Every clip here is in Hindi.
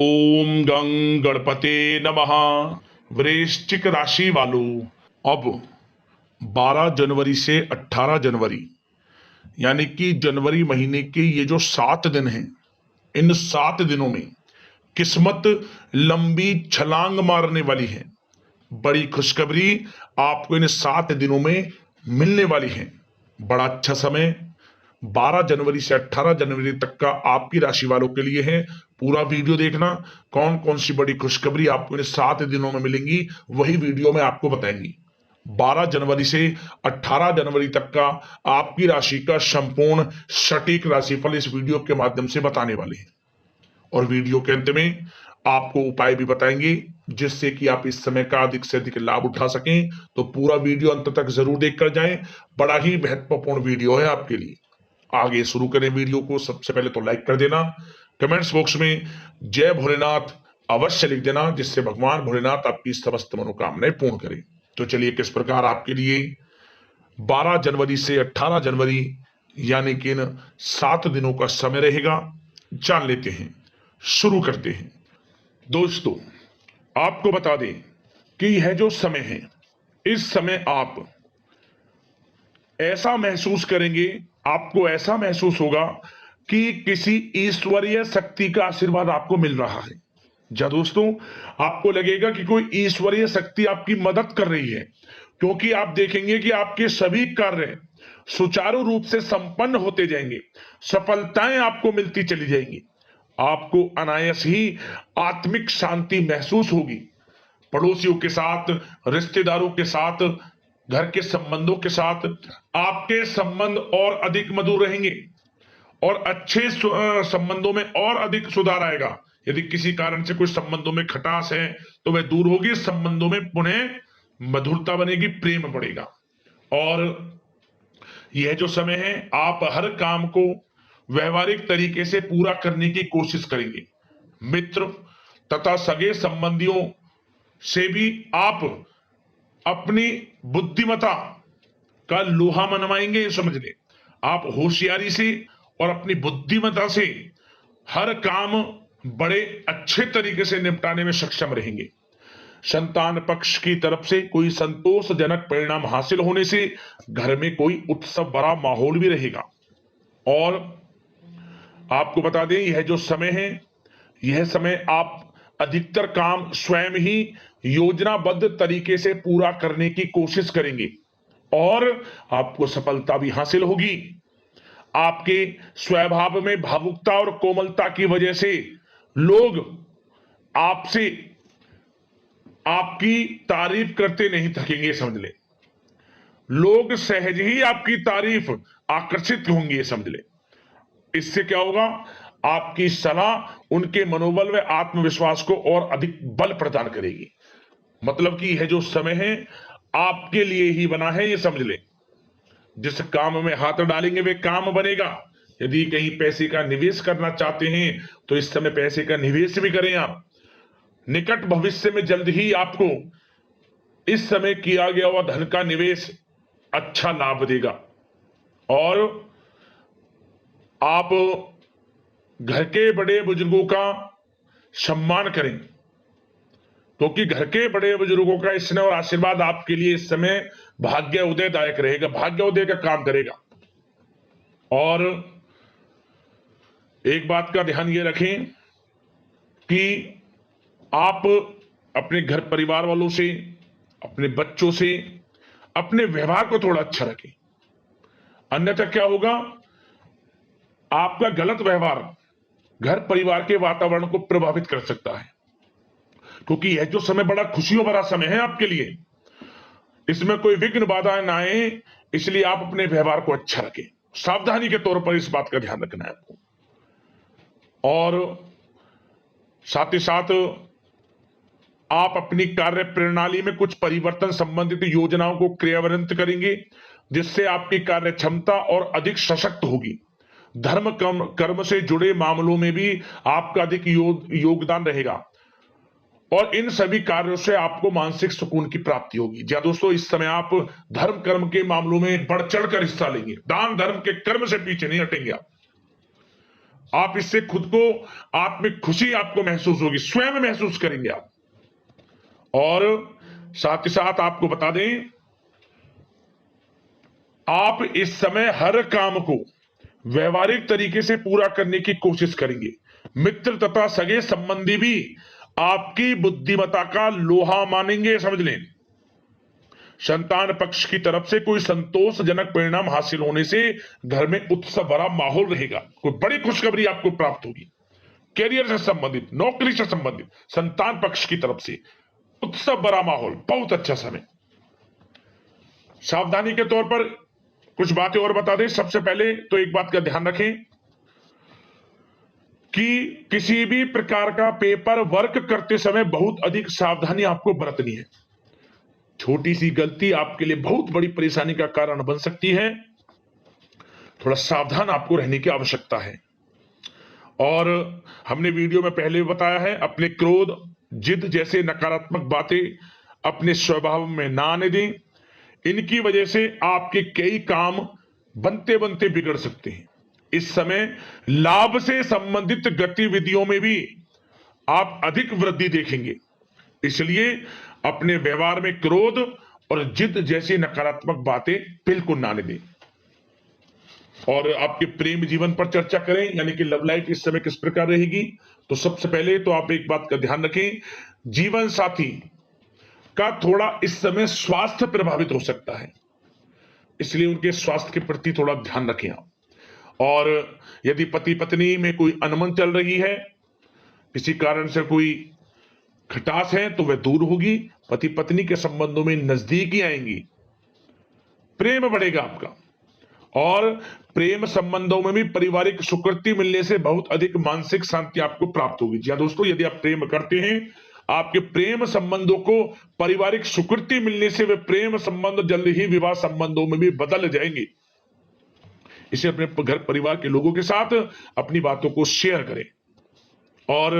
ओम गं गणपते नमः। वृश्चिक राशि वालों, अब 12 जनवरी से 18 जनवरी यानी कि जनवरी महीने के ये जो 7 दिन हैं, इन 7 दिनों में किस्मत लंबी छलांग मारने वाली है। बड़ी खुशखबरी आपको इन 7 दिनों में मिलने वाली है। बड़ा अच्छा समय 12 जनवरी से 18 जनवरी तक का आपकी राशि वालों के लिए है। पूरा वीडियो देखना, कौन कौन सी बड़ी खुशखबरी आपको इन 7 दिनों में मिलेंगी वही वीडियो में आपको बताएंगी। 12 जनवरी से 18 जनवरी तक का आपकी राशि का संपूर्ण सटीक राशिफल इस वीडियो के माध्यम से बताने वाले हैं और वीडियो के अंत में आपको उपाय भी बताएंगे जिससे कि आप इस समय का अधिक से अधिक लाभ उठा सकें। तो पूरा वीडियो अंत तक जरूर देखकर जाएं, बड़ा ही महत्वपूर्ण वीडियो है आपके लिए। आगे शुरू करें वीडियो को, सबसे पहले तो लाइक कर देना, कमेंट्स बॉक्स में जय भोलेनाथ अवश्य लिख देना जिससे भगवान भोलेनाथ आपकी समस्त मनोकामनाएं पूर्ण करें। तो चलिए किस प्रकार आपके लिए 12 जनवरी से 18 जनवरी यानी कि इन 7 दिनों का समय रहेगा, जान लेते हैं, शुरू करते हैं। दोस्तों, आपको बता दें कि यह जो समय है, इस समय आप ऐसा महसूस करेंगे, आपको ऐसा महसूस होगा कि किसी ईश्वरीय शक्ति का आशीर्वाद आपको मिल रहा है। जा दोस्तों, आपको लगेगा कि कोई ईश्वरीय शक्ति आपकी मदद कर रही है, क्योंकि आप देखेंगे कि आपके सभी कार्य सुचारू रूप से संपन्न होते जाएंगे, सफलताएं आपको मिलती चली जाएंगी, आपको अनायास ही आत्मिक शांति महसूस होगी। पड़ोसियों के साथ, रिश्तेदारों के साथ, घर के संबंधों के साथ आपके संबंध और अधिक मधुर रहेंगे और अच्छे संबंधों में और अधिक सुधार आएगा। यदि किसी कारण से कोई संबंधों में खटास है तो वह दूर होगी, संबंधों में पुनः मधुरता बनेगी, प्रेम बढ़ेगा। और यह जो समय है, आप हर काम को व्यवहारिक तरीके से पूरा करने की कोशिश करेंगे। मित्र तथा सगे संबंधियों से भी आप अपनी बुद्धिमत्ता का लोहा मनवाएंगे। समझ ले, आप होशियारी से और अपनी बुद्धिमत्ता से हर काम बड़े अच्छे तरीके से निपटाने में सक्षम रहेंगे। संतान पक्ष की तरफ से कोई संतोषजनक परिणाम हासिल होने से घर में कोई उत्सव भरा माहौल भी रहेगा। और आपको बता दें, यह जो समय है, यह समय आप अधिकतर काम स्वयं ही योजनाबद्ध तरीके से पूरा करने की कोशिश करेंगे और आपको सफलता भी हासिल होगी। आपके स्वभाव में भावुकता और कोमलता की वजह से लोग आपसे आपकी तारीफ करते नहीं थकेंगे। समझ ले, लोग सहज ही आपकी तारीफ आकर्षित होंगे। समझ ले, इससे क्या होगा, आपकी सलाह उनके मनोबल व आत्मविश्वास को और अधिक बल प्रदान करेगी। मतलब कि यह जो समय है आपके लिए ही बना है, ये समझ ले। जिस काम में हाथ डालेंगे वे काम बनेगा। यदि कहीं पैसे का निवेश करना चाहते हैं तो इस समय पैसे का निवेश भी करें आप। निकट भविष्य में जल्द ही आपको इस समय किया गया हुआ धन का निवेश अच्छा लाभ देगा। और आप घर के बड़े बुजुर्गों का सम्मान करें, क्योंकि घर के बड़े बुजुर्गों का स्नेह और आशीर्वाद आपके लिए इस समय भाग्य उदयदायक रहेगा, भाग्य उदय का काम करेगा। और एक बात का ध्यान ये रखें कि आप अपने घर परिवार वालों से, अपने बच्चों से अपने व्यवहार को थोड़ा अच्छा रखें, अन्यथा क्या होगा, आपका गलत व्यवहार घर परिवार के वातावरण को प्रभावित कर सकता है। क्योंकि यह जो समय बड़ा खुशियों भरा समय है आपके लिए, इसमें कोई विघ्न बाधाएं ना आए, इसलिए आप अपने व्यवहार को अच्छा रखें। सावधानी के तौर पर इस बात का ध्यान रखना है आपको। और साथ ही साथ आप अपनी कार्य प्रणाली में कुछ परिवर्तन संबंधित योजनाओं को क्रियान्वित करेंगे जिससे आपकी कार्य क्षमता और अधिक सशक्त होगी। धर्म कर्म से जुड़े मामलों में भी आपका अधिक योगदान रहेगा और इन सभी कार्यों से आपको मानसिक सुकून की प्राप्ति होगी। जी दोस्तों, इस समय आप धर्म कर्म के मामलों में बढ़ चढ़कर हिस्सा लेंगे, दान धर्म के कर्म से पीछे नहीं हटेंगे आप। आप इससे खुद को, आप में खुशी आपको महसूस होगी, स्वयं महसूस करेंगे आप। और साथ ही साथ आपको बता दें, आप इस समय हर काम को व्यवहारिक तरीके से पूरा करने की कोशिश करेंगे। मित्र तथा सगे संबंधी भी आपकी बुद्धिमत्ता का लोहा मानेंगे, समझ लें। संतान पक्ष की तरफ से कोई संतोषजनक परिणाम हासिल होने से घर में उत्सव भरा माहौल रहेगा। कोई बड़ी खुशखबरी आपको प्राप्त होगी, कैरियर से संबंधित, नौकरी से संबंधित, संतान पक्ष की तरफ से उत्सव भरा माहौल, बहुत अच्छा समय। सावधानी के तौर पर कुछ बातें और बता दें। सबसे पहले तो एक बात का ध्यान रखें कि किसी भी प्रकार का पेपर वर्क करते समय बहुत अधिक सावधानी आपको बरतनी है। छोटी सी गलती आपके लिए बहुत बड़ी परेशानी का कारण बन सकती है। थोड़ा सावधान आपको रहने की आवश्यकता है। और हमने वीडियो में पहले भी बताया है, अपने क्रोध, जिद जैसे नकारात्मक बातें अपने स्वभाव में ना आने दें। इनकी वजह से आपके कई काम बनते बनते बिगड़ सकते हैं। इस समय लाभ से संबंधित गतिविधियों में भी आप अधिक वृद्धि देखेंगे, इसलिए अपने व्यवहार में क्रोध और जिद जैसी नकारात्मक बातें बिल्कुल ना आने दें। और आपके प्रेम जीवन पर चर्चा करें, यानी कि लव लाइफ इस समय किस प्रकार रहेगी। तो सबसे पहले तो आप एक बात का ध्यान रखें, जीवन साथी का थोड़ा इस समय स्वास्थ्य प्रभावित हो सकता है, इसलिए उनके स्वास्थ्य के प्रति थोड़ा ध्यान रखें आप। और यदि पति पत्नी में कोई अनबन चल रही है, किसी कारण से कोई खटास है, तो वह दूर होगी। पति पत्नी के संबंधों में नजदीकी आएंगी, प्रेम बढ़ेगा आपका। और प्रेम संबंधों में भी पारिवारिक स्वीकृति मिलने से बहुत अधिक मानसिक शांति आपको प्राप्त होगी। जी हाँ दोस्तों, यदि आप प्रेम करते हैं, आपके प्रेम संबंधों को पारिवारिक स्वीकृति मिलने से वे प्रेम संबंध जल्द ही विवाह संबंधों में भी बदल जाएंगे। इसे अपने घर परिवार के लोगों के साथ अपनी बातों को शेयर करें। और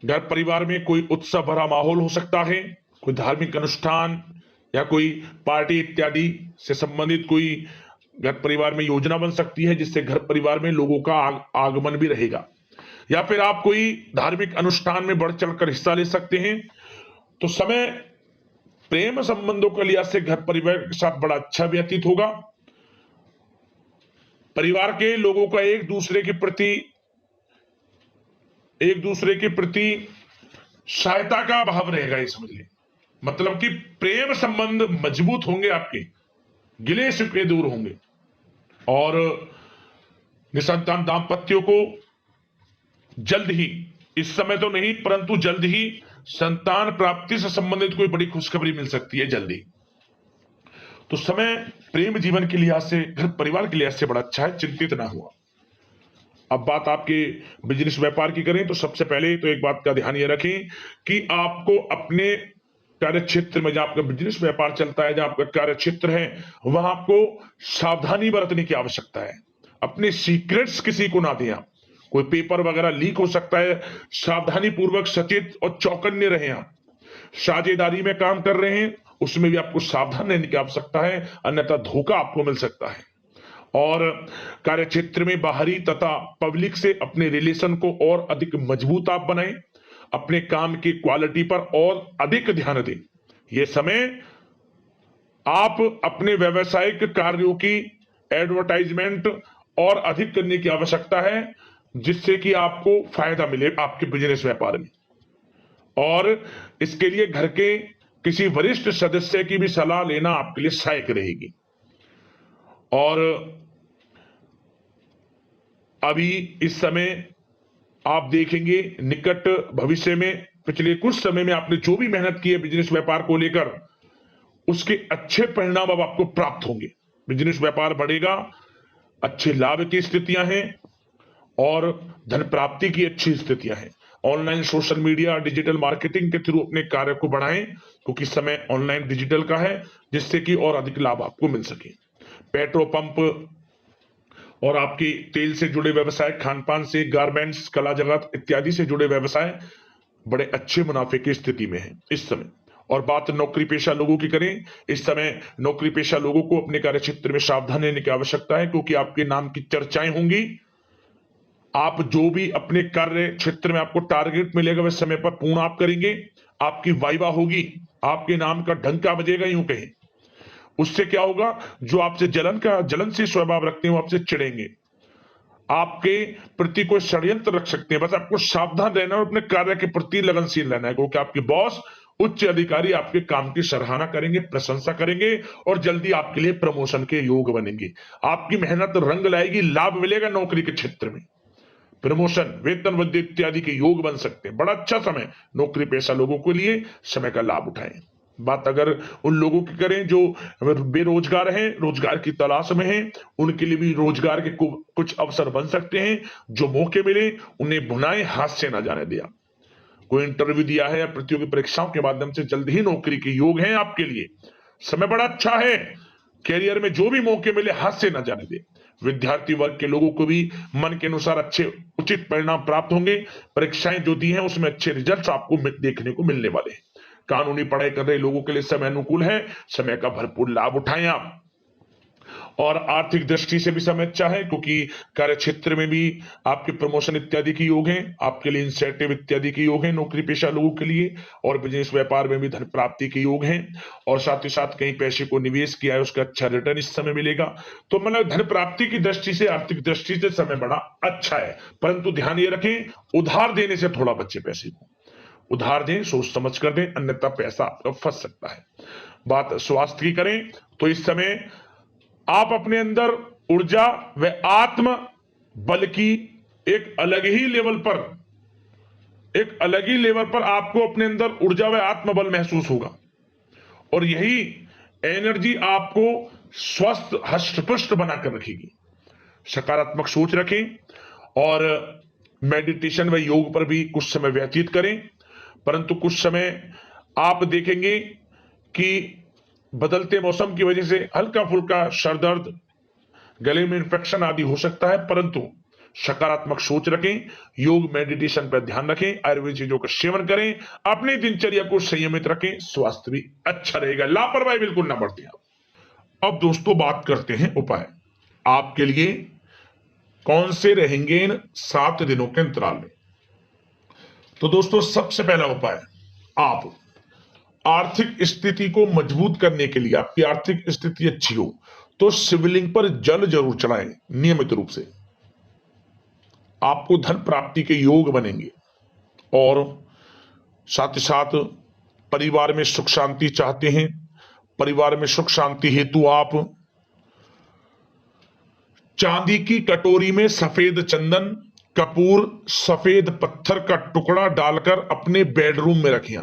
घर परिवार में कोई उत्सव भरा माहौल हो सकता है, कोई धार्मिक अनुष्ठान या कोई पार्टी इत्यादि से संबंधित कोई घर परिवार में योजना बन सकती है, जिससे घर परिवार में लोगों का आगमन भी रहेगा। या फिर आप कोई धार्मिक अनुष्ठान में बढ़ चढ़कर हिस्सा ले सकते हैं। तो समय प्रेम संबंधों के लिहाज से घर परिवार के साथ बड़ा अच्छा व्यतीत होगा। परिवार के लोगों का एक दूसरे के प्रति सहायता का भाव रहेगा, ये समझ लें। मतलब कि प्रेम संबंध मजबूत होंगे, आपके गिले शिकवे दूर होंगे। और निसंतान दाम्पत्यों को जल्द ही, इस समय तो नहीं परंतु जल्द ही संतान प्राप्ति से संबंधित कोई बड़ी खुशखबरी मिल सकती है जल्दी। तो समय प्रेम जीवन के लिहाज से, घर परिवार के लिहाज से बड़ा अच्छा है, चिंतित ना हुआ। अब बात आपके बिजनेस व्यापार की करें, तो सबसे पहले तो एक बात का ध्यान ये रखें कि आपको अपने कार्य क्षेत्र में, जहां आपका बिजनेस व्यापार चलता है, जहां आपका कार्य क्षेत्र है, वहां आपको सावधानी बरतने की आवश्यकता है। अपने सीक्रेट्स किसी को ना दें आप। कोई पेपर वगैरह लीक हो सकता है, सावधानी पूर्वक सचेत और चौकन्ने रहें आप। साझेदारी में काम कर रहे हैं, उसमें भी आपको सावधान रहने की आवश्यकता है, अन्यथा धोखा आपको मिल सकता है। और कार्य क्षेत्र में बाहरी तथा पब्लिक से अपने रिलेशन को और अधिक मजबूत आप बनाएं। अपने काम की क्वालिटी पर और अधिक ध्यान दें। यह समय आप अपने व्यावसायिक कार्यों की एडवर्टाइजमेंट और अधिक करने की आवश्यकता है, जिससे कि आपको फायदा मिले आपके बिजनेस व्यापार में। और इसके लिए घर के किसी वरिष्ठ सदस्य की भी सलाह लेना आपके लिए सहायक रहेगी। और अभी इस समय आप देखेंगे, निकट भविष्य में, पिछले कुछ समय में आपने जो भी मेहनत की है बिजनेस व्यापार को लेकर, उसके अच्छे परिणाम अब आपको प्राप्त होंगे। बिजनेस व्यापार बढ़ेगा, अच्छे लाभ की स्थितियां हैं और धन प्राप्ति की अच्छी स्थितियां हैं। Online social media, digital marketing के थ्रू अपने कार्य को बढ़ाएं, क्योंकि समय ऑनलाइन डिजिटल का है, जिससे कि और अधिक लाभ आपको मिल सके। पेट्रोल पंप और आपकी तेल से जुड़े व्यवसाय, खान पान से, गारमेंट्स, कला जगत इत्यादि से जुड़े व्यवसाय बड़े अच्छे मुनाफे की स्थिति में है इस समय। और बात नौकरी पेशा लोगों की करें, इस समय नौकरी पेशा लोगों को अपने कार्य क्षेत्र में सावधान रहने की आवश्यकता है, क्योंकि आपके नाम की चर्चाएं होंगी। आप जो भी अपने कार्य क्षेत्र में आपको टारगेट मिलेगा वह समय पर पूर्ण आप करेंगे। आपकी वाइवा होगी, आपके नाम का डंका बजेगा, यूं कहें। उससे क्या होगा, जो आपसे जलनशील स्वभाव रखते हैं वो आपसे चिढ़ेंगे, आपके प्रति कोई षड्यंत्र रख सकते हैं। बस आपको सावधान रहना और अपने कार्य के प्रति लगनशील रहना है, क्योंकि आपके बॉस उच्च अधिकारी आपके काम की सराहना करेंगे, प्रशंसा करेंगे और जल्दी आपके लिए प्रमोशन के योग बनेंगे। आपकी मेहनत रंग लाएगी, लाभ मिलेगा नौकरी के क्षेत्र में, प्रमोशन, वेतन वृद्धि इत्यादि के योग बन सकते हैं। बड़ा अच्छा समय नौकरी पेशा लोगों के लिए, समय का लाभ उठाएं। बात अगर उन लोगों की करें जो बेरोजगार हैं, रोजगार की तलाश में हैं, उनके लिए भी रोजगार के कुछ अवसर बन सकते हैं। जो मौके मिले उन्हें भुनाएं, हाथ से ना जाने दिया। कोई इंटरव्यू दिया है या प्रतियोगी परीक्षाओं के माध्यम से जल्द ही नौकरी के योग हैं आपके लिए। समय बड़ा अच्छा है, कैरियर में जो भी मौके मिले हाथ से ना जाने दे। विद्यार्थी वर्ग के लोगों को भी मन के अनुसार अच्छे उचित परिणाम प्राप्त होंगे। परीक्षाएं जो दी हैं उसमें अच्छे रिजल्ट्स आपको देखने को मिलने वाले हैं। कानूनी पढ़ाई कर रहे लोगों के लिए समय अनुकूल है, समय का भरपूर लाभ उठाएं आप। और आर्थिक दृष्टि से भी समय अच्छा है, क्योंकि कार्य क्षेत्र में भी आपके प्रमोशन इत्यादि के योग हैं, आपके लिए इंसेंटिव इत्यादि के योग हैं नौकरी पेशा लोगों के लिए। और बिजनेस व्यापार में भी धन प्राप्ति के योग हैं, और साथ ही साथ कहीं पैसे को निवेश किया है उसका अच्छा रिटर्न इस समय मिलेगा। तो मतलब धन प्राप्ति की दृष्टि से, आर्थिक दृष्टि से समय बड़ा अच्छा है। परंतु ध्यान ये रखें, उधार देने से थोड़ा बचे। पैसे को उधार दें, सोच समझ कर दें, अन्यथा पैसा आपका फंस सकता है। बात स्वास्थ्य की करें तो इस समय आप अपने अंदर ऊर्जा व आत्म बल की एक अलग ही लेवल पर आपको अपने अंदर ऊर्जा व आत्म बल महसूस होगा, और यही एनर्जी आपको स्वस्थ हष्ट-पुष्ट बनाकर रखेगी। सकारात्मक सोच रखें और मेडिटेशन व योग पर भी कुछ समय व्यतीत करें। परंतु कुछ समय आप देखेंगे कि बदलते मौसम की वजह से हल्का फुल्का सर दर्द, गले में इंफेक्शन आदि हो सकता है, परंतु सकारात्मक सोच रखें, योग मेडिटेशन पर ध्यान रखें, आयुर्वेद चीजों का सेवन करें, अपनी दिनचर्या को संयमित रखें, स्वास्थ्य भी अच्छा रहेगा। लापरवाही बिल्कुल ना बरतें। अब दोस्तों बात करते हैं उपाय। आपके लिए कौन से रहेंगे इन 7 दिनों के अंतराल में। तो दोस्तों सबसे पहला उपाय, आप आर्थिक स्थिति को मजबूत करने के लिए, आपकी आर्थिक स्थिति अच्छी हो तो शिवलिंग पर जल जरूर चढ़ाएं नियमित रूप से। आपको धन प्राप्ति के योग बनेंगे, और साथ ही साथ परिवार में सुख शांति चाहते हैं, परिवार में सुख शांति हेतु आप चांदी की कटोरी में सफेद चंदन, कपूर, सफेद पत्थर का टुकड़ा डालकर अपने बेडरूम में रखें।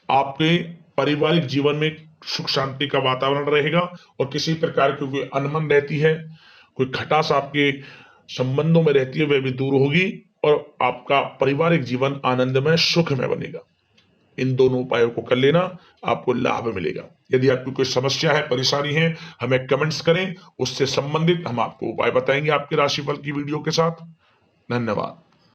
आपके पारिवारिक जीवन में सुख शांति का वातावरण रहेगा, और किसी प्रकार की कोई अनमन रहती है, कोई खटास आपके संबंधों में रहती है, वह भी दूर होगी, और आपका पारिवारिक जीवन आनंदमय सुखमय बनेगा। इन दोनों उपायों को कर लेना, आपको लाभ मिलेगा। यदि आपकी कोई समस्या है, परेशानी है, हमें कमेंट्स करें, उससे संबंधित हम आपको उपाय बताएंगे आपके राशिफल की वीडियो के साथ। धन्यवाद।